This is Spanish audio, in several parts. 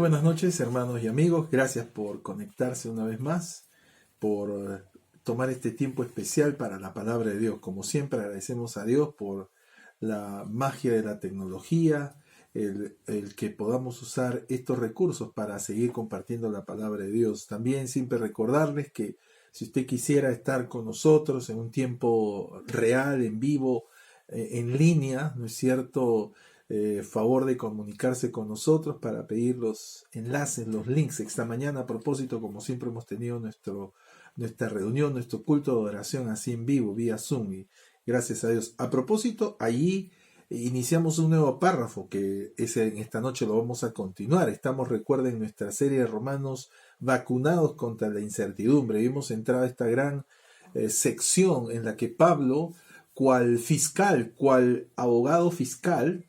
buenas noches, hermanos y amigos. Gracias por conectarse una vez más, por tomar este tiempo especial para la palabra de Dios. Como siempre, agradecemos a Dios por la magia de la tecnología, el que podamos usar estos recursos para seguir compartiendo la palabra de Dios. También siempre recordarles que si usted quisiera estar con nosotros en un tiempo real, en vivo, en línea, ¿no es cierto?, favor de comunicarse con nosotros para pedir los enlaces, los links. Esta mañana, a propósito, como siempre hemos tenido nuestra reunión, nuestro culto de oración así en vivo, vía Zoom, y gracias a Dios. A propósito, allí iniciamos un nuevo párrafo que en esta noche lo vamos a continuar. Estamos, recuerden, nuestra serie de Romanos, vacunados contra la incertidumbre. Y hemos entrado a esta gran sección en la que Pablo, cual fiscal, cual abogado fiscal,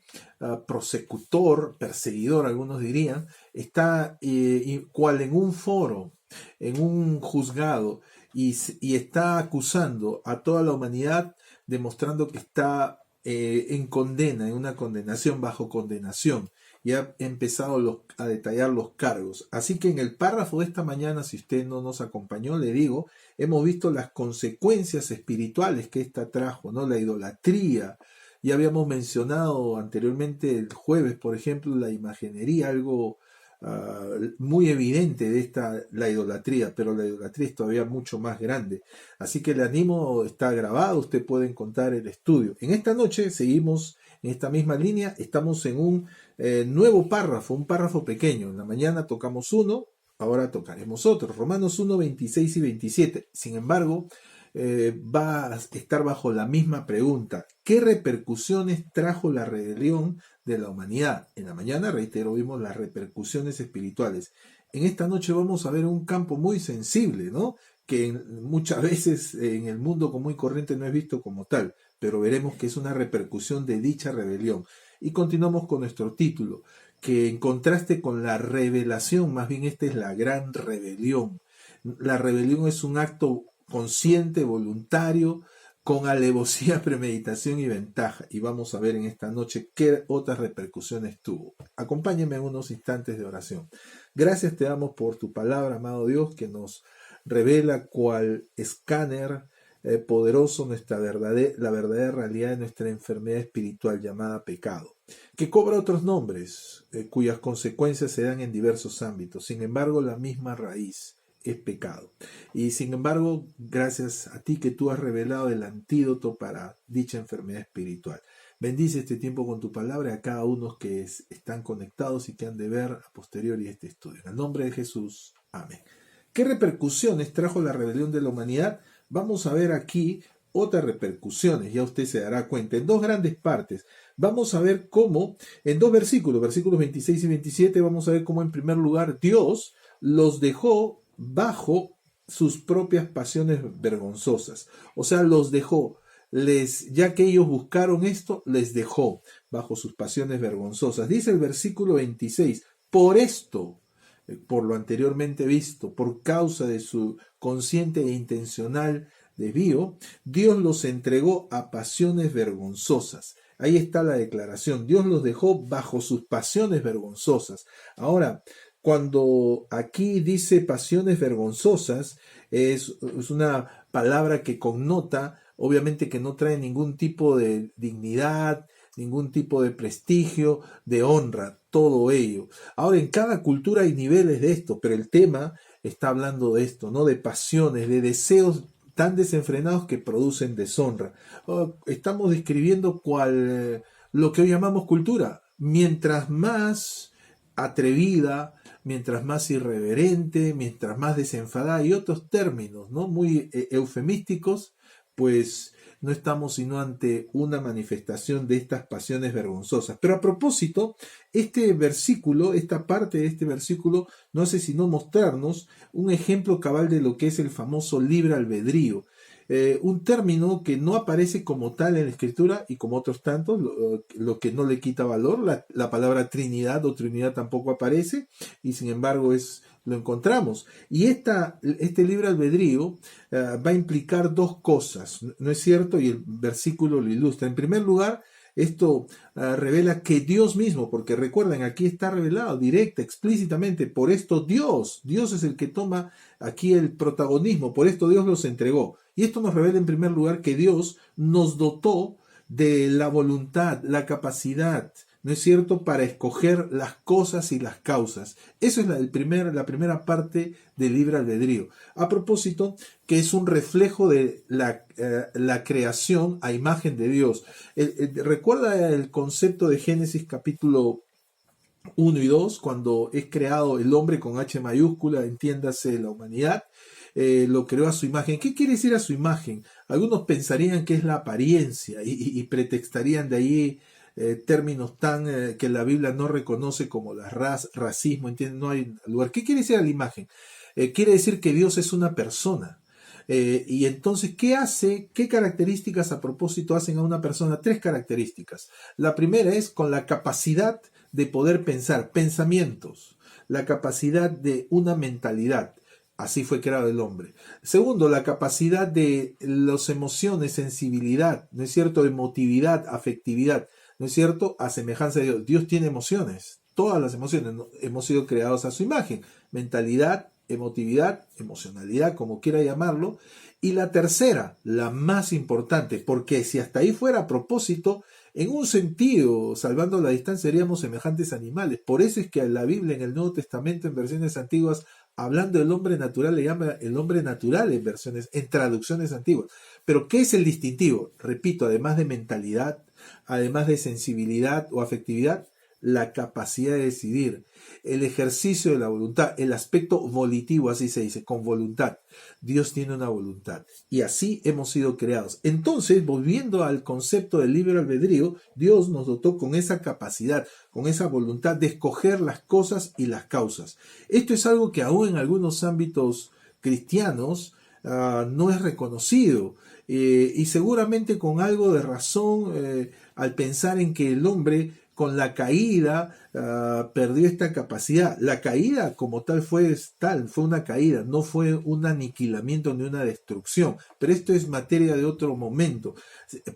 prosecutor, perseguidor, algunos dirían, está cual en un foro, en un juzgado, y está acusando a toda la humanidad, demostrando que está en condena, en una condenación, bajo condenación. Y ha empezado a detallar los cargos. Así que en el párrafo de esta mañana, si usted no nos acompañó, le digo, hemos visto las consecuencias espirituales que esta trajo, ¿no? La idolatría. Ya habíamos mencionado anteriormente el jueves, por ejemplo, la imaginería, algo muy evidente de la idolatría, pero la idolatría es todavía mucho más grande. Así que el animo está grabado, usted puede encontrar el estudio. En esta noche seguimos en esta misma línea, estamos en un nuevo párrafo, un párrafo pequeño. En la mañana tocamos uno, ahora tocaremos otro. Romanos 1, 26 y 27. Sin embargo, va a estar bajo la misma pregunta. ¿Qué repercusiones trajo la rebelión de la humanidad? En la mañana, reitero, vimos las repercusiones espirituales. En esta noche vamos a ver un campo muy sensible, ¿no? Que muchas veces en el mundo común y corriente no es visto como tal, pero veremos que es una repercusión de dicha rebelión. Y continuamos con nuestro título, que en contraste con la revelación, más bien esta es la gran rebelión. La rebelión es un acto consciente, voluntario, con alevosía, premeditación y ventaja. Y vamos a ver en esta noche qué otras repercusiones tuvo. Acompáñenme en unos instantes de oración. Gracias te damos por tu palabra, amado Dios, que nos revela cual escáner poderoso la verdadera realidad de nuestra enfermedad espiritual llamada pecado, que cobra otros nombres, cuyas consecuencias se dan en diversos ámbitos. Sin embargo, la misma raíz es pecado. Y sin embargo, gracias a ti que tú has revelado el antídoto para dicha enfermedad espiritual. Bendice este tiempo con tu palabra y a cada uno que están conectados y que han de ver a posteriori este estudio. En el nombre de Jesús. Amén. ¿Qué repercusiones trajo la rebelión de la humanidad? Vamos a ver aquí otras repercusiones, ya usted se dará cuenta, en dos grandes partes. Vamos a ver cómo, en dos versículos 26 y 27, vamos a ver cómo en primer lugar Dios los dejó bajo sus propias pasiones vergonzosas. O sea, los dejó, ya que ellos buscaron esto, les dejó bajo sus pasiones vergonzosas. Dice el versículo 26, por esto, por lo anteriormente visto, por causa de su consciente e intencional desvío, Dios los entregó a pasiones vergonzosas. Ahí está la declaración. Dios los dejó bajo sus pasiones vergonzosas. Ahora, cuando aquí dice pasiones vergonzosas, es una palabra que connota, obviamente que no trae ningún tipo de dignidad, ningún tipo de prestigio, de honra, todo ello. Ahora, en cada cultura hay niveles de esto, pero el tema está hablando de esto, ¿no? De pasiones, de deseos tan desenfrenados que producen deshonra. Estamos describiendo lo que hoy llamamos cultura. Mientras más atrevida, mientras más irreverente, mientras más desenfadada, y otros términos, ¿no? Muy eufemísticos, pues no estamos sino ante una manifestación de estas pasiones vergonzosas. Pero a propósito, este versículo, esta parte de este versículo, no hace sino mostrarnos un ejemplo cabal de lo que es el famoso libre albedrío. Un término que no aparece como tal en la Escritura y como otros tantos, lo que no le quita valor. La palabra Trinidad o Trinidad tampoco aparece y sin embargo lo encontramos. Y este libre albedrío va a implicar dos cosas, ¿no es cierto? Y el versículo lo ilustra. En primer lugar, Esto revela que Dios mismo, porque recuerden, aquí está revelado directa, explícitamente, por esto Dios es el que toma aquí el protagonismo, por esto Dios los entregó. Y esto nos revela en primer lugar que Dios nos dotó de la voluntad, la capacidad, ¿no es cierto?, para escoger las cosas y las causas. Eso es la primera parte del libre albedrío. A propósito, que es un reflejo de la creación a imagen de Dios. ¿Recuerda el concepto de Génesis capítulo 1 y 2, cuando es creado el hombre con H mayúscula, entiéndase la humanidad? Lo creó a su imagen. ¿Qué quiere decir a su imagen? Algunos pensarían que es la apariencia y pretextarían de ahí términos tan que la Biblia no reconoce como la racismo, ¿entienden? No hay lugar. ¿Qué quiere decir a la imagen? Quiere decir que Dios es una persona. Y entonces, ¿qué hace? ¿Qué características a propósito hacen a una persona? Tres características. La primera es con la capacidad de poder pensar, pensamientos, la capacidad de una mentalidad. Así fue creado el hombre. Segundo, la capacidad de las emociones, sensibilidad, ¿no es cierto?, emotividad, afectividad, ¿no es cierto?, a semejanza de Dios. Dios tiene emociones, todas las emociones, ¿no? Hemos sido creados a su imagen, mentalidad, emotividad, emocionalidad, como quiera llamarlo. Y la tercera, la más importante, porque si hasta ahí fuera a propósito, en un sentido, salvando la distancia, seríamos semejantes animales. Por eso es que a la Biblia en el Nuevo Testamento, en versiones antiguas, hablando del hombre natural, le llama el hombre natural en traducciones antiguas. Pero ¿qué es el distintivo? Repito, además de mentalidad, además de sensibilidad o afectividad, la capacidad de decidir, el ejercicio de la voluntad, el aspecto volitivo, así se dice, con voluntad. Dios tiene una voluntad y así hemos sido creados. Entonces, volviendo al concepto del libre albedrío, Dios nos dotó con esa capacidad, con esa voluntad de escoger las cosas y las causas. Esto es algo que aún en algunos ámbitos cristianos no es reconocido. Y seguramente con algo de razón al pensar en que el hombre con la caída perdió esta capacidad. La caída como tal, fue una caída, no fue un aniquilamiento ni una destrucción. Pero esto es materia de otro momento.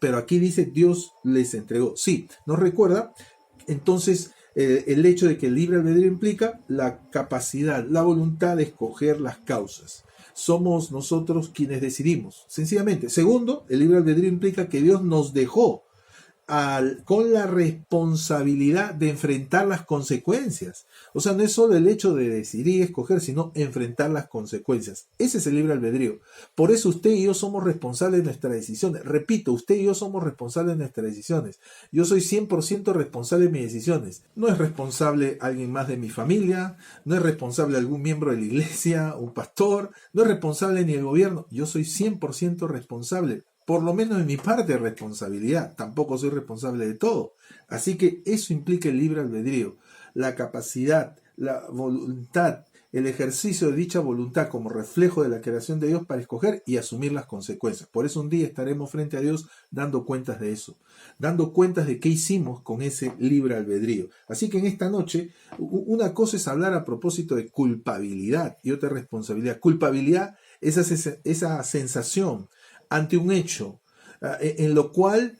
Pero aquí dice Dios les entregó. Sí, ¿nos recuerda? Entonces, el hecho de que el libre albedrío implica la capacidad, la voluntad de escoger las causas. Somos nosotros quienes decidimos, sencillamente. Segundo, el libre albedrío implica que Dios nos dejó con la responsabilidad de enfrentar las consecuencias. O sea, no es solo el hecho de decidir y escoger, sino enfrentar las consecuencias. Ese es el libre albedrío. Por eso usted y yo somos responsables de nuestras decisiones. Repito, usted y yo somos responsables de nuestras decisiones. Yo soy 100% responsable de mis decisiones. No es responsable alguien más de mi familia, no es responsable algún miembro de la iglesia, un pastor, no es responsable ni el gobierno. Yo soy 100% responsable. Por lo menos en mi parte de responsabilidad. Tampoco soy responsable de todo. Así que eso implica el libre albedrío. La capacidad, la voluntad, el ejercicio de dicha voluntad como reflejo de la creación de Dios para escoger y asumir las consecuencias. Por eso un día estaremos frente a Dios dando cuentas de eso. Dando cuentas de qué hicimos con ese libre albedrío. Así que en esta noche, una cosa es hablar a propósito de culpabilidad y otra responsabilidad. Culpabilidad, esa sensación ante un hecho en lo cual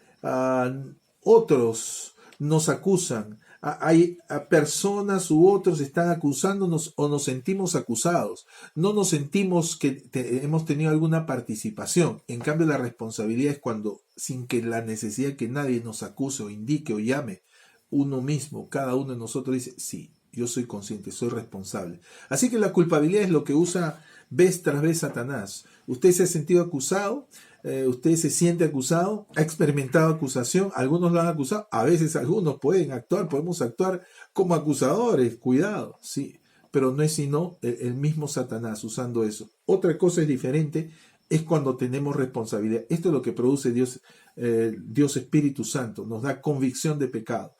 otros nos acusan. Hay personas u otros están acusándonos o nos sentimos acusados. No nos sentimos que hemos tenido alguna participación. En cambio, la responsabilidad es cuando, sin que la necesidad que nadie nos acuse o indique o llame, uno mismo, cada uno de nosotros dice, sí, yo soy consciente, soy responsable. Así que la culpabilidad es lo que usa vez tras vez Satanás. Usted se ha sentido acusado, usted se siente acusado, ha experimentado acusación, algunos lo han acusado, a veces algunos podemos actuar como acusadores, cuidado, sí, pero no es sino el mismo Satanás usando eso. Otra cosa es diferente, es cuando tenemos responsabilidad. Esto es lo que produce Dios, Dios Espíritu Santo, nos da convicción de pecado.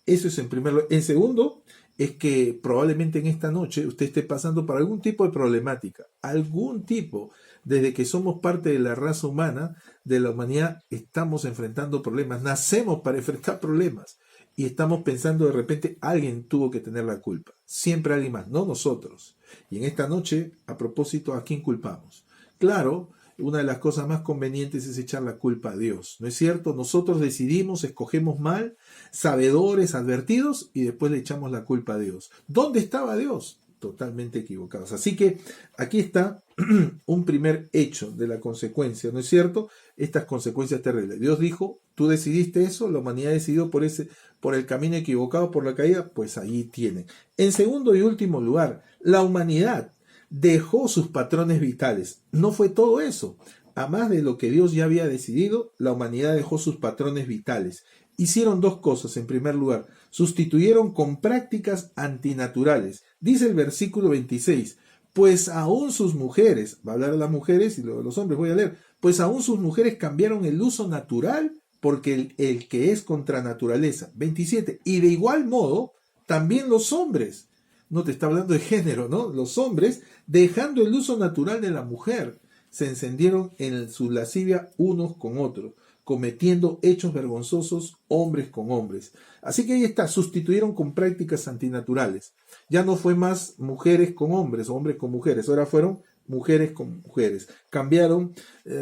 Eso es en primer lugar. En segundo, es que probablemente en esta noche usted esté pasando por algún tipo de problemática, algún tipo. Desde que somos parte de la raza humana, de la humanidad, estamos enfrentando problemas, nacemos para enfrentar problemas y estamos pensando de repente alguien tuvo que tener la culpa, siempre alguien más, no nosotros. Y en esta noche, a propósito, ¿a quién culpamos? Claro, una de las cosas más convenientes es echar la culpa a Dios. ¿No es cierto? Nosotros decidimos, escogemos mal, sabedores, advertidos, y después le echamos la culpa a Dios. ¿Dónde estaba Dios? Totalmente equivocados. Así que aquí está un primer hecho de la consecuencia, ¿no es cierto? Estas consecuencias terribles. Dios dijo, tú decidiste eso, la humanidad decidió por el camino equivocado, por la caída, pues allí tienen. En segundo y último lugar, la humanidad dejó sus patrones vitales. No fue todo eso. A más de lo que Dios ya había decidido, la humanidad dejó sus patrones vitales. Hicieron dos cosas. En primer lugar, sustituyeron con prácticas antinaturales. Dice el versículo 26, pues aún sus mujeres, va a hablar de las mujeres y luego de los hombres, voy a leer, pues aún sus mujeres cambiaron el uso natural porque el que es contra naturaleza. 27, y de igual modo, también los hombres, no te está hablando de género, ¿no? Los hombres, dejando el uso natural de la mujer, se encendieron en su lascivia unos con otros, cometiendo hechos vergonzosos hombres con hombres. Así que ahí está, sustituyeron con prácticas antinaturales. Ya no fue más mujeres con hombres, hombres con mujeres, ahora fueron mujeres con mujeres. Cambiaron,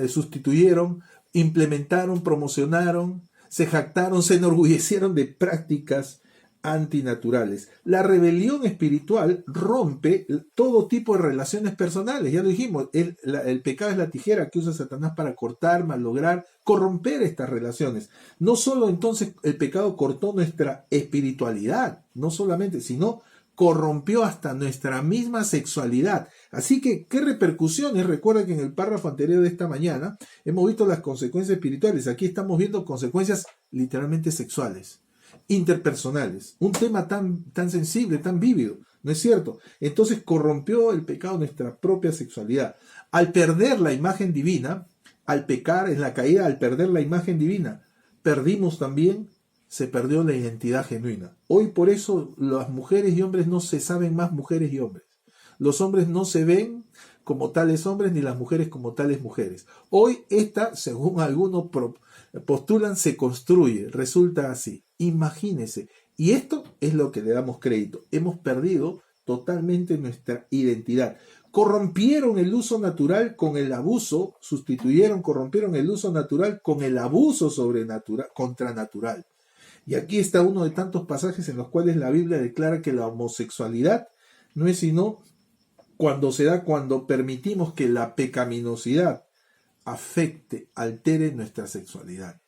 sustituyeron, implementaron, promocionaron, se jactaron, se enorgullecieron de prácticas antinaturales. La rebelión espiritual rompe todo tipo de relaciones personales, ya lo dijimos, el pecado es la tijera que usa Satanás para cortar, malograr, corromper estas relaciones. No solo entonces el pecado cortó nuestra espiritualidad, no solamente, sino corrompió hasta nuestra misma sexualidad. Así que, ¿qué repercusiones? Recuerda que en el párrafo anterior de esta mañana hemos visto las consecuencias espirituales. Aquí estamos viendo consecuencias literalmente sexuales, interpersonales, un tema tan sensible, tan vívido, ¿no es cierto? Entonces corrompió el pecado nuestra propia sexualidad. Al perder la imagen divina, al pecar en la caída, al perder la imagen divina, perdimos también, se perdió la identidad genuina. Hoy por eso las mujeres y hombres no se saben más mujeres y hombres. Los hombres no se ven como tales hombres ni las mujeres como tales mujeres. Hoy esta, según algunos postulan, se construye, resulta así. Imagínense. Y esto es lo que le damos crédito. Hemos perdido totalmente nuestra identidad. Corrompieron el uso natural con el abuso, corrompieron el uso natural con el abuso contranatural. Y aquí está uno de tantos pasajes en los cuales la Biblia declara que la homosexualidad no es sino cuando permitimos que la pecaminosidad afecte, altere nuestra sexualidad.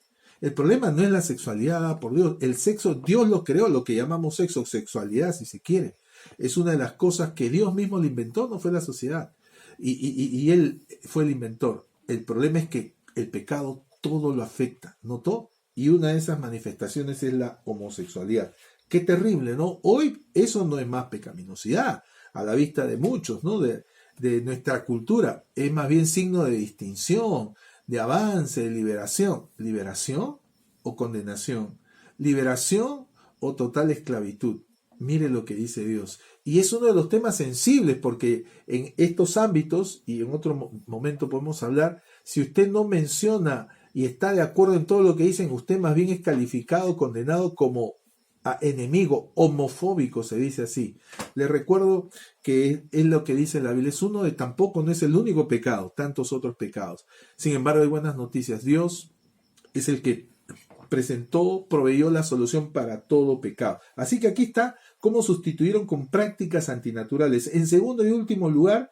El problema no es la sexualidad dada por Dios. El sexo, Dios lo creó, lo que llamamos sexo, sexualidad, si se quiere. Es una de las cosas que Dios mismo lo inventó, no fue la sociedad. Y Él fue el inventor. El problema es que el pecado todo lo afecta, ¿notó? Y una de esas manifestaciones es la homosexualidad. Qué terrible, ¿no? Hoy eso no es más pecaminosidad, a la vista de muchos, ¿no? De nuestra cultura. Es más bien signo de distinción, de avance, de liberación. ¿Liberación o condenación? ¿Liberación o total esclavitud? Mire lo que dice Dios. Y es uno de los temas sensibles porque en estos ámbitos, y en otro momento podemos hablar, si usted no menciona y está de acuerdo en todo lo que dicen, usted más bien es calificado, condenado como enemigo homofóbico, se dice así. Le recuerdo que es lo que dice la Biblia, tampoco no es el único pecado, tantos otros pecados. Sin embargo, hay buenas noticias. Dios es el que proveyó la solución para todo pecado. Así que aquí está cómo sustituyeron con prácticas antinaturales. En segundo y último lugar,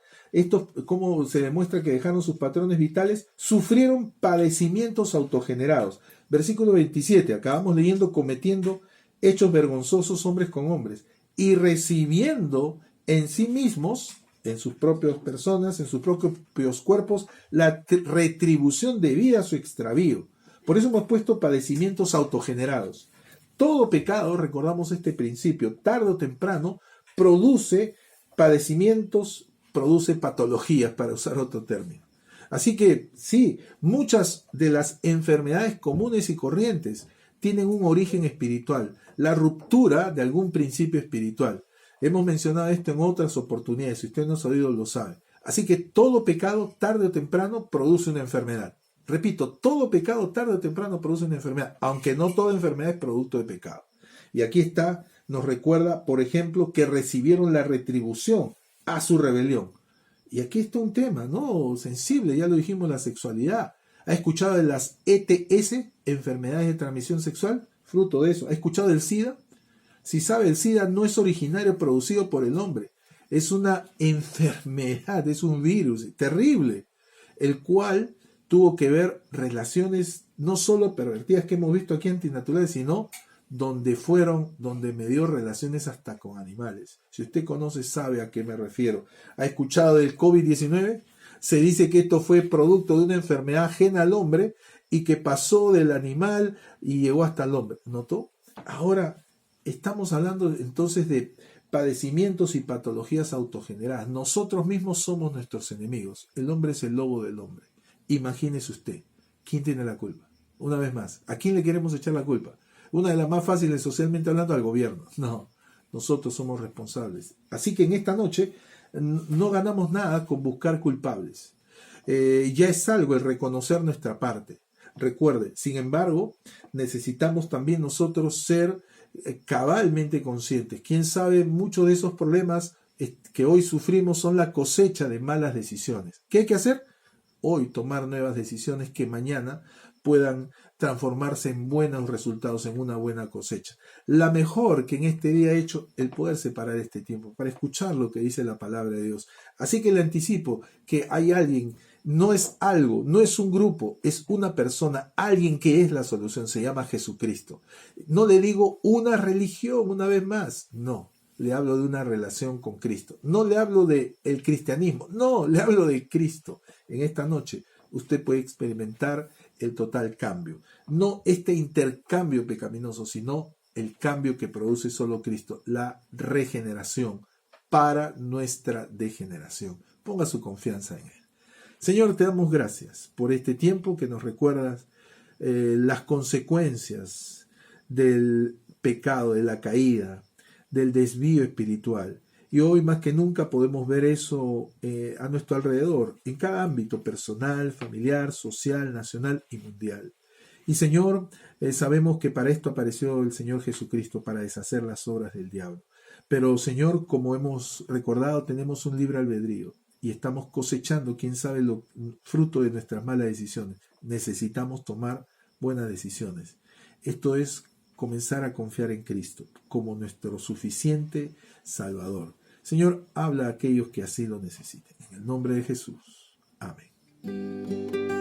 cómo se demuestra que dejaron sus patrones vitales, sufrieron padecimientos autogenerados. Versículo 27, acabamos leyendo, cometiendo hechos vergonzosos hombres con hombres, y recibiendo en sí mismos, en sus propias personas, en sus propios cuerpos, la retribución debida a su extravío. Por eso hemos puesto padecimientos autogenerados. Todo pecado, recordamos este principio, tarde o temprano, produce padecimientos, produce patologías, para usar otro término. Así que sí, muchas de las enfermedades comunes y corrientes tienen un origen espiritual, la ruptura de algún principio espiritual. Hemos mencionado esto en otras oportunidades, si usted no ha oído lo sabe. Así que todo pecado tarde o temprano produce una enfermedad. Repito, todo pecado tarde o temprano produce una enfermedad, aunque no toda enfermedad es producto de pecado. Y aquí está, nos recuerda, por ejemplo, que recibieron la retribución a su rebelión. Y aquí está un tema, ¿no? Sensible, ya lo dijimos, la sexualidad. ¿Ha escuchado de las ETS, enfermedades de transmisión sexual? Fruto de eso. ¿Ha escuchado del SIDA? Si sabe, el SIDA no es originario producido por el hombre. Es una enfermedad, es un virus terrible, el cual tuvo que ver relaciones no solo pervertidas que hemos visto aquí antinaturales, sino donde me dio relaciones hasta con animales. Si usted conoce, sabe a qué me refiero. ¿Ha escuchado del COVID-19? Se dice que esto fue producto de una enfermedad ajena al hombre y que pasó del animal y llegó hasta el hombre. ¿Notó? Ahora estamos hablando entonces de padecimientos y patologías autogeneradas. Nosotros mismos somos nuestros enemigos. El hombre es el lobo del hombre. Imagínese usted, ¿quién tiene la culpa? Una vez más, ¿a quién le queremos echar la culpa? Una de las más fáciles socialmente hablando, al gobierno. No, nosotros somos responsables. Así que en esta noche no ganamos nada con buscar culpables. Ya es algo el reconocer nuestra parte. Recuerde, sin embargo, necesitamos también nosotros ser cabalmente conscientes. Quién sabe, muchos de esos problemas que hoy sufrimos son la cosecha de malas decisiones. ¿Qué hay que hacer? Hoy tomar nuevas decisiones que mañana puedan transformarse en buenos resultados, en una buena cosecha. La mejor que en este día he hecho, el poder separar este tiempo para escuchar lo que dice la palabra de Dios. Así que le anticipo que hay alguien, no es algo, no es un grupo, es una persona, alguien que es la solución, se llama Jesucristo. No le digo una religión una vez más, no. Le hablo de una relación con Cristo. No le hablo de el cristianismo, no, le hablo de Cristo. En esta noche usted puede experimentar el total cambio. No este intercambio pecaminoso, sino el cambio que produce solo Cristo, la regeneración para nuestra degeneración. Ponga su confianza en Él. Señor, te damos gracias por este tiempo que nos recuerdas las consecuencias del pecado, de la caída, del desvío espiritual. Y hoy más que nunca podemos ver eso a nuestro alrededor, en cada ámbito personal, familiar, social, nacional y mundial. Y Señor, sabemos que para esto apareció el Señor Jesucristo, para deshacer las obras del diablo. Pero Señor, como hemos recordado, tenemos un libre albedrío y estamos cosechando, quién sabe, lo fruto de nuestras malas decisiones. Necesitamos tomar buenas decisiones. Esto es comenzar a confiar en Cristo como nuestro suficiente Salvador. Señor, habla a aquellos que así lo necesiten. En el nombre de Jesús. Amén.